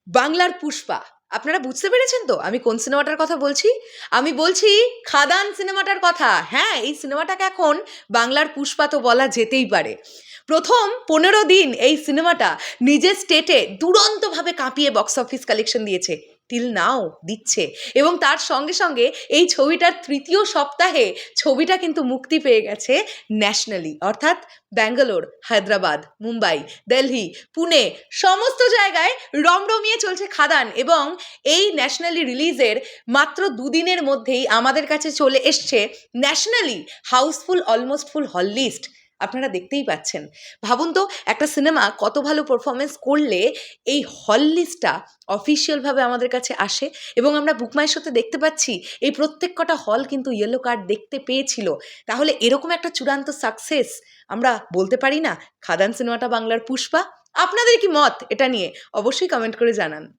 বাংলার পুষ্পা। আপনারা বুঝতে পেরেছেন তো আমি কোন সিনেমাটার কথা বলছি? আমি বলছি খাদান সিনেমাটার কথা। হ্যাঁ, এই সিনেমাটাকে এখন বাংলার পুষ্পা তো বলা যেতেই পারে। প্রথম ১৫ দিন এই সিনেমাটা নিজের স্টেটে দুরন্তভাবে কাঁপিয়ে বক্স অফিস কালেকশন দিয়েছে। টিল নাও দিচ্ছে। এবং তার সঙ্গে সঙ্গে এই ছবিটার ৩য় সপ্তাহে ছবিটা কিন্তু মুক্তি পেয়ে গেছে ন্যাশনালি, অর্থাৎ ব্যাঙ্গালোর, হায়দ্রাবাদ, মুম্বাই, দিল্লি, পুনে সমস্ত জায়গায় রমরমিয়ে চলছে খাদান। এবং এই ন্যাশনালি রিলিজের মাত্র দুদিনের মধ্যেই আমাদের কাছে চলে এসছে ন্যাশনালি হাউসফুল, অলমোস্ট ফুল হল লিস্ট। আপনারা দেখতেই পাচ্ছেন। ভাবুন তো একটা সিনেমা কত ভালো পারফরমেন্স করলে এই হল লিস্টটা অফিসিয়ালভাবে আমাদের কাছে আসে এবং আমরা বুক মাই শোতে দেখতে পাচ্ছি এই প্রত্যেক কটা হল কিন্তু ইয়েলো কার্ড দেখতে পেয়েছিল। তাহলে এরকম একটা চূড়ান্ত সাকসেস আমরা বলতে পারি না খাদান সিনেমাটা বাংলার পুষ্পা? আপনাদের কি মত এটা নিয়ে? অবশ্যই কমেন্ট করে জানান।